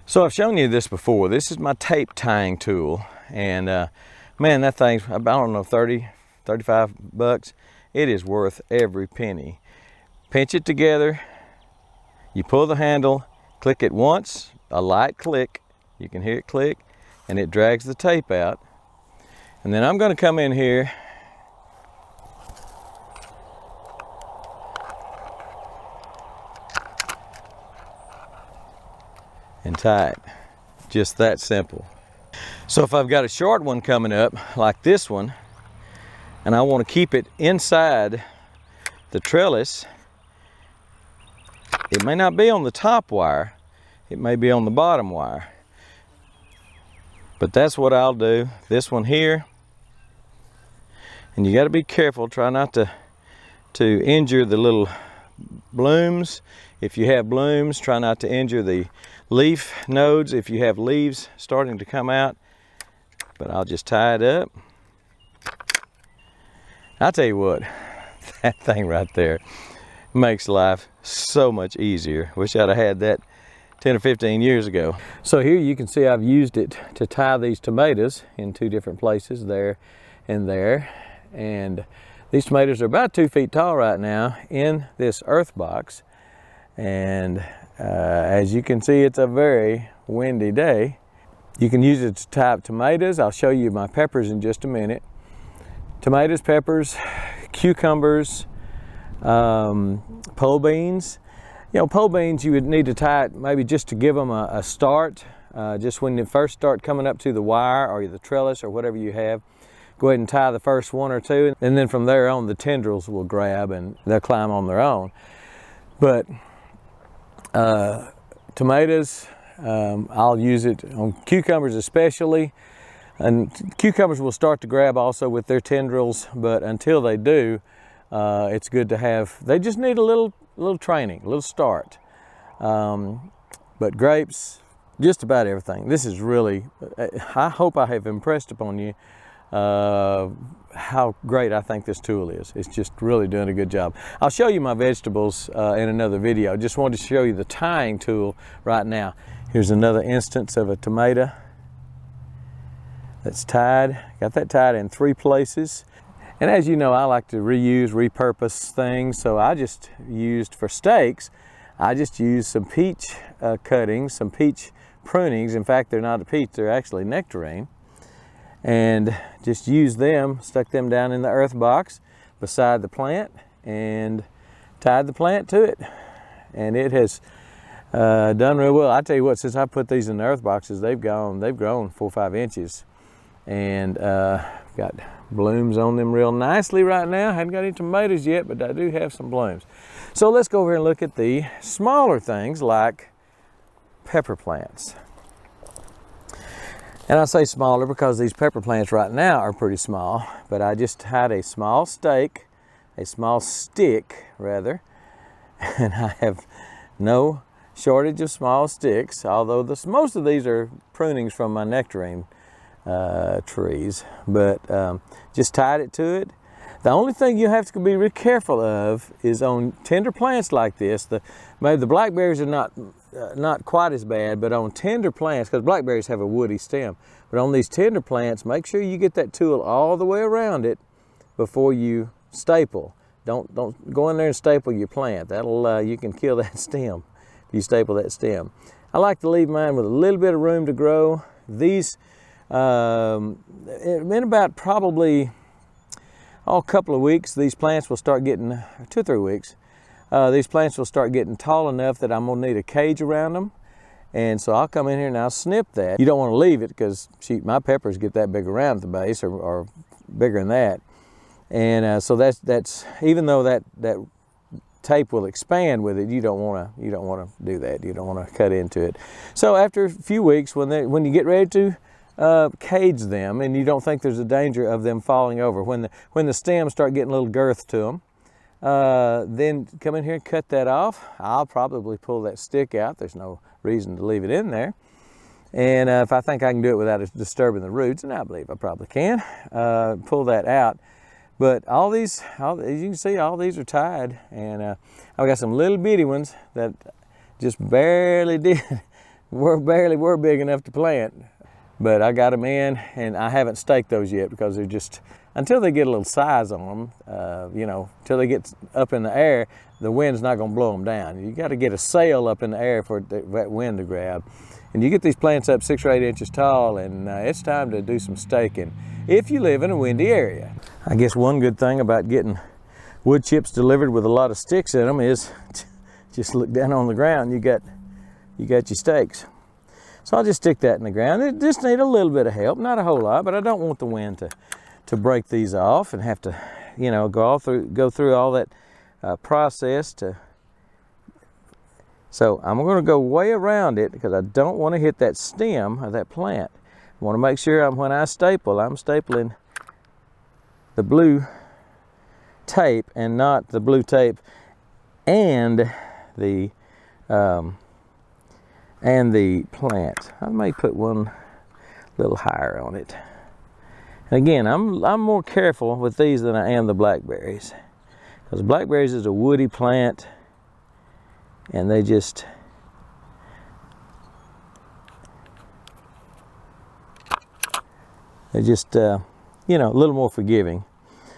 So I've shown you this before. This is my tape tying tool, and man, that thing's, I don't know, 30, 35 bucks. It is worth every penny. Pinch it together, you pull the handle, click it once, a light click, you can hear it click, and it drags the tape out. And then I'm going to come in here and tie it. Just that simple. So if I've got a short one coming up like this one, and I want to keep it inside the trellis, it may not be on the top wire, it may be on the bottom wire, but that's what I'll do. This one here, and you got to be careful, try not to injure the little blooms. If you have blooms, try not to injure the leaf nodes if you have leaves starting to come out. But I'll just tie it up. I'll tell you what, that thing right there makes life so much easier. Wish I'd have had that 10 or 15 years ago. So here you can see I've used it to tie these tomatoes in two different places, there and there. And these tomatoes are about 2 feet tall right now in this earth box. And as you can see, it's a very windy day. You can use it to tie up tomatoes. I'll show you my peppers in just a minute. Tomatoes, peppers, cucumbers, pole beans. You know, pole beans you would need to tie it maybe just to give them a start. Just when they first start coming up to the wire or the trellis or whatever you have. Go ahead and tie the first one or two, and then from there on the tendrils will grab and they'll climb on their own. But tomatoes, I'll use it on cucumbers especially, and cucumbers will start to grab also with their tendrils, but until they do, it's good to have, they just need a little training, a little start. But grapes, just about everything. This is really, I hope I have impressed upon you how great I think this tool is. It's just really doing a good job. I'll show you my vegetables in another video. Just wanted to show you the tying tool right now. Here's another instance of a tomato that's tied. Got that tied in 3 places. And as you know, I like to reuse, repurpose things. So I just used, for steaks, I just used some peach cuttings, some peach prunings. In fact, they're not a peach, they're actually nectarine. And just used them, stuck them down in the earth box beside the plant and tied the plant to it. And it has done real well. I tell you what, since I put these in the earth boxes, they've grown 4 or 5 inches. And got blooms on them real nicely right now. Haven't got any tomatoes yet, but I do have some blooms. So let's go over and look at the smaller things like pepper plants. And I say smaller because these pepper plants right now are pretty small, but I just tied a small stick rather, and I have no shortage of small sticks, although most of these are prunings from my nectarine trees, but just tied it to it. The only thing you have to be real careful of is on tender plants like this, maybe the blackberries are not quite as bad, but on tender plants, because blackberries have a woody stem, but on these tender plants, make sure you get that tool all the way around it before you staple. Don't go in there and staple your plant. That'll you can kill that stem if you staple that stem. I like to leave mine with a little bit of room to grow. These in about probably a couple of weeks, these plants will start getting 2 or 3 weeks. These plants will start getting tall enough that I'm gonna need a cage around them. And so I'll come in here and I'll snip that. You don't wanna leave it because my peppers get that big around at the base or bigger than that. And so that's even though that tape will expand with it, you don't wanna do that. You don't wanna cut into it. So after a few weeks, when you get ready to cage them and you don't think there's a danger of them falling over, when the stems start getting a little girth to them, then come in here and cut that off. I'll probably pull that stick out. There's no reason to leave it in there. And if I think I can do it without disturbing the roots, and I believe I probably can, pull that out. But as you can see, all these are tied. And I've got some little bitty ones that just barely were big enough to plant. But I got them in, and I haven't staked those yet because they're just, until they get a little size on them, you know, until they get up in the air, the wind's not going to blow them down. You got to get a sail up in the air for that wind to grab. And you get these plants up 6 or 8 inches tall, and it's time to do some staking if you live in a windy area. I guess one good thing about getting wood chips delivered with a lot of sticks in them is just look down on the ground, you got your stakes. So I'll just stick that in the ground. It just need a little bit of help, not a whole lot, but I don't want the wind to break these off and have to, you know, go through all that process to. So I'm going to go way around it because I don't want to hit that stem of that plant. I want to make sure when I staple, I'm stapling the blue tape and not the blue tape and the plant. I may put one little higher on it. And again, I'm more careful with these than I am the blackberries, because blackberries is a woody plant, and they just you know, a little more forgiving.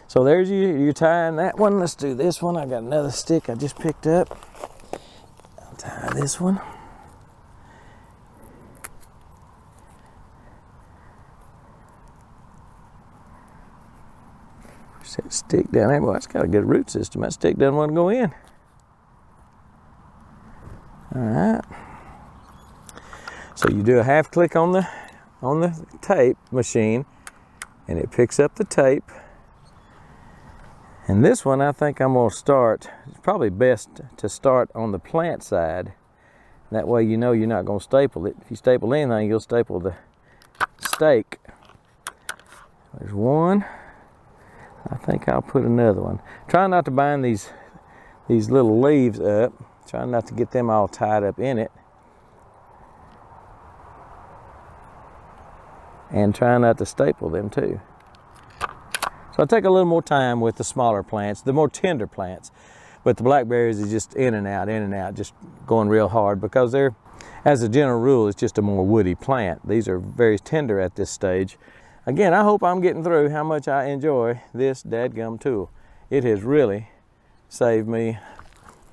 So there's you're tying that one. Let's do this one. I got another stick I just picked up. I'll tie this one. Push that stick down there. Well, it's got a good root system. That stick doesn't want to go in. All right. So you do a half click on the tape machine, and it picks up the tape. And this one, I think I'm going to start, it's probably best to start on the plant side. That way you know you're not going to staple it. If you staple anything, you'll staple the stake. There's one. I think I'll put another one. Try not to bind these little leaves up. Try not to get them all tied up in it. And try not to staple them too. So I take a little more time with the smaller plants, the more tender plants. But the blackberries is just in and out, just going real hard, because they're, as a general rule, it's just a more woody plant. These are very tender at this stage. Again, I hope I'm getting through how much I enjoy this dadgum tool. It has really saved me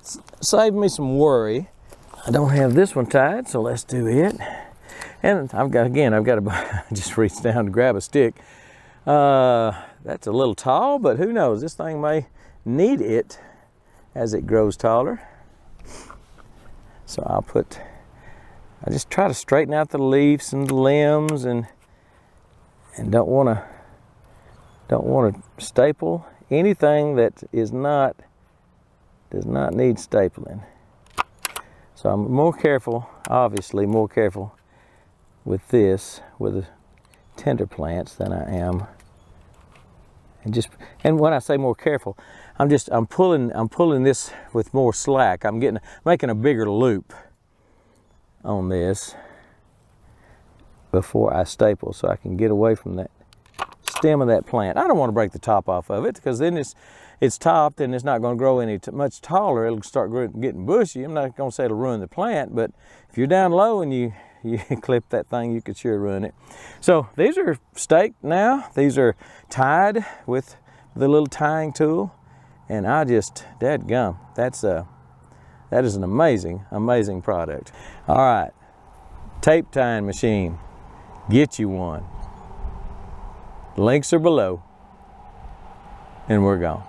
some worry. I don't have this one tied, so let's do it. And I've got to just reach down to grab a stick. That's a little tall, but who knows? This thing may need it as it grows taller. So I just try to straighten out the leaves and the limbs, and don't want to staple anything that does not need stapling. So I'm more careful, obviously more careful with this, with the tender plants, than I am. And when I say more careful, I'm pulling this with more slack. I'm making a bigger loop on this before I staple, so I can get away from that stem of that plant. I don't want to break the top off of it, because then it's topped and it's not going to grow any much taller. It'll start getting bushy. I'm not going to say it'll ruin the plant, but if you're down low and you clip that thing, you could sure ruin it. So these are staked now. These are tied with the little tying tool, and dadgum, that is an amazing product. All right, tape tying machine, get you one. Links are below, and we're gone.